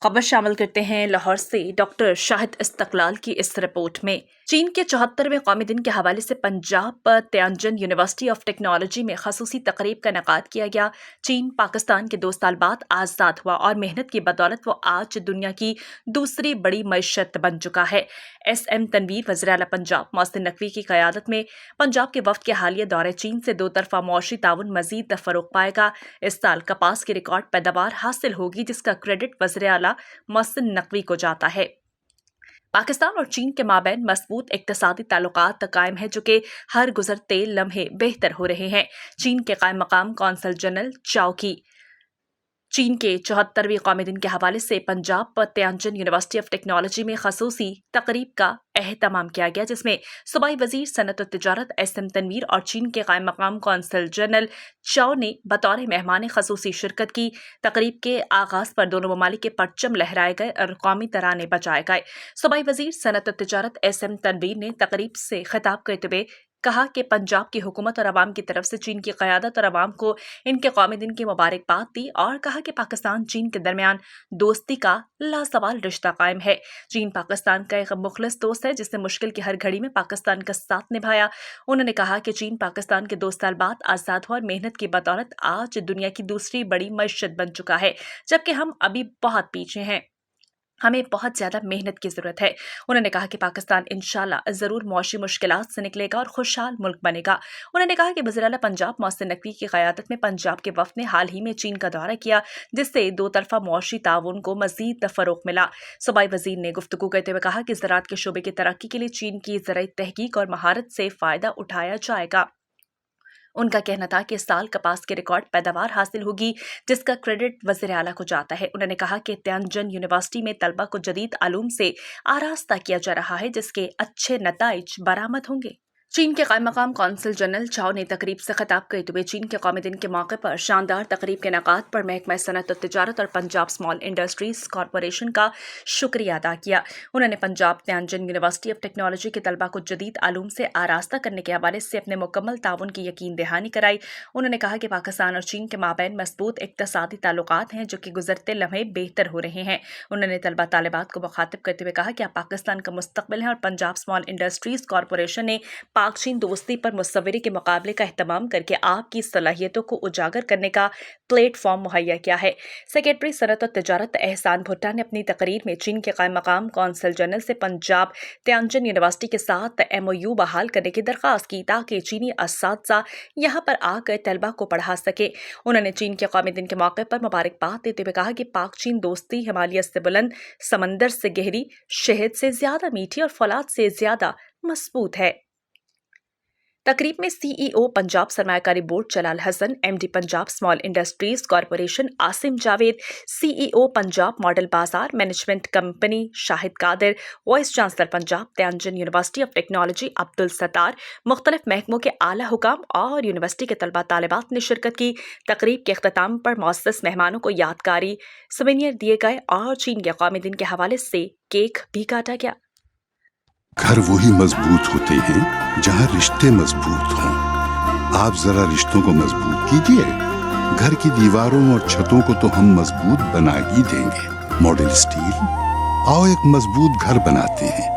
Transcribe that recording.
खबर शामिल करते हैं लाहौर से। डॉक्टर शाहिद इस्तकलाल की इस रिपोर्ट में चीन के 74वें कौमी दिन के हवाले से Punjab Tianjin university of technology में खसूसी तकरीब का इनेकाद किया गया। चीन पाकिस्तान के 2 साल बाद आज़ाद हुआ और मेहनत की बदौलत वो आज दुनिया की दूसरी बड़ी मईशत बन चुका है। SM तनवीर वज़ीर आला पंजाब मोहसिन नकवी की क़यादत में पंजाब के वफ़द के हालिया दौरे चीन से 2 तरफ़ा मुआशी ताउन मज़ीद फ़रोग़ पाएगा। इस साल कपास की रिकॉर्ड पैदावार हासिल होगी, जिसका क्रेडिट वज़ीर आला मोहसिन नकवी को जाता है। पाकिस्तान और चीन के माबैन मजबूत इक़्तिसादी ताल्लुकात कायम है, जो कि हर गुज़रते लम्हे बेहतर हो रहे हैं। चीन के कायम मकाम कौंसल जनरल चाओ की चीन के 74वें कौमी दिन के हवाले से Punjab Tianjin university of technology में खसूसी तकरीब का एहतमाम किया गया, जिसमें सूबाई वज़ीर सनअत व तिजारत SM तनवीर और चीन के कायम मकाम कौंसल जनरल चाओ ने बतौर मेहमान खसूसी शिरकत की। तकरीब के आगाज़ पर दोनों ममालिक के परचम लहराए गए और कौमी तराने बजाए गए। सूबाई वज़ीर सनअत व तिजारत SM तनवीर ने तकरीब से खिताब करते हुए कहा कि पंजाब की हुकूमत और अवाम की तरफ से चीन की क़यादत और अवाम को इनके कौमी दिन की मुबारकबाद दी और कहा कि पाकिस्तान चीन के दरमियान दोस्ती का लासवाल रिश्ता कायम है। चीन पाकिस्तान का एक मुखलिस दोस्त है, जिसने मुश्किल की हर घड़ी में पाकिस्तान का साथ निभाया। उन्होंने कहा कि चीन पाकिस्तान के 2 साल बाद आज़ाद हुआ और मेहनत की बदौलत आज दुनिया की दूसरी बड़ी मईशत बन चुका है, जबकि हम अभी बहुत पीछे हैं। हमें बहुत ज़्यादा मेहनत की ज़रूरत है। उन्होंने कहा कि पाकिस्तान इंशाअल्लाह ज़रूर मौशी मुश्किलात से निकलेगा और खुशहाल मुल्क बनेगा। उन्होंने कहा कि वज़ीर आला पंजाब मोहसिन नकवी की क़यादत में पंजाब के वफ़द ने हाल ही में चीन का दौरा किया, जिससे 2 तरफ़ा मुआशी ताउन को मज़ीद फ़रोग़ मिला। सूबाई वज़ीर ने गुफ्तगू करते हुए कहा कि ज़राअत के शोबे की तरक्की के लिए चीन की ज़राई तहकीक और महारत से फ़ायदा उठाया जाएगा। उनका कहना था कि इस साल कपास की रिकॉर्ड पैदावार हासिल होगी, जिसका क्रेडिट वज़ीर आला को जाता है। उन्होंने कहा कि त्यांजन यूनिवर्सिटी में तलबा को जदीद आलूम से आरास्ता किया जा रहा है, जिसके अच्छे नताइज बरामद होंगे। चीन के कायम मकाम कौंसल जनरल चाओ ने तकरीब से खिताब करते हुए चीन के कौमी दिन के मौके पर शानदार तकरीब के इनेकाद पर महकमा सनअत व तिजारत और पंजाब स्मॉल इंडस्ट्रीज कॉरपोरेशन का शुक्रिया अदा किया। उन्होंने Punjab Tianjin university of technology के तलबा को जदीद आलूम से आरास्ता करने के हवाले से अपने मुकम्मल ताउन की यकीन दहानी कराई। उन्होंने कहा कि पाकिस्तान और चीन के माबैन मजबूत इक़्तिसादी ताल्लुकात हैं, जो कि गुजरते लम्हे बेहतर हो रहे हैं। उन्होंने तलबा तालिबात को मुखातिब करते हुए कहा कि आप पाकिस्तान का मुस्तकबिल हैं और पंजाब स्मॉल इंडस्ट्रीज कॉरपोरेशन ने पाक चीन दोस्ती पर मुसव्वरे के मुकाबले का एहतमाम करके आपकी सलाहियतों को उजागर करने का प्लेटफॉर्म मुहैया किया है। सेक्रेटरी सनअत और तिजारत एहसान भुट्टा ने अपनी तकरीर में चीन के कायम मकाम कौंसल जनरल से पंजाब त्यांजन यूनिवर्सिटी के साथ MOU बहाल करने की दरख्वास्त की, ताकि चीनी असातिज़ा यहाँ पर आकर तलबा को पढ़ा सके। उन्होंने चीन के कौमी दिन के मौके पर मुबारकबाद देते हुए कहा कि पाक चीन दोस्ती हिमालय से बुलंद, समंदर से गहरी, शहद से ज़्यादा मीठी और फौलाद से ज़्यादा मजबूत है। तकरीब में CEO पंजाब सरमायाकारी board Jalal Hassan, MD Punjab small industries corporation Asim Javed, CEO Punjab model बाजार management company Shahid Qadir, vice chancellor Punjab Tianjin university of technology Abdul Sattar, मुख्तलिफ महकमों के आला हुकाम और यूनिवर्सिटी के तलबा तालिबात ने शिरकत की। तकरीब के अख्ताम पर मुअज़्ज़ज़ मेहमानों को यादगारी सुवेनियर दिए गए और चीन के कौमी दिन के हवाले से केक भी काटा गया। घर वही मजबूत होते हैं जहां रिश्ते मजबूत हों। आप जरा रिश्तों को मजबूत कीजिए। घर की दीवारों और छतों को तो हम मजबूत बना ही देंगे। मॉडल स्टील, आओ एक मजबूत घर बनाते हैं।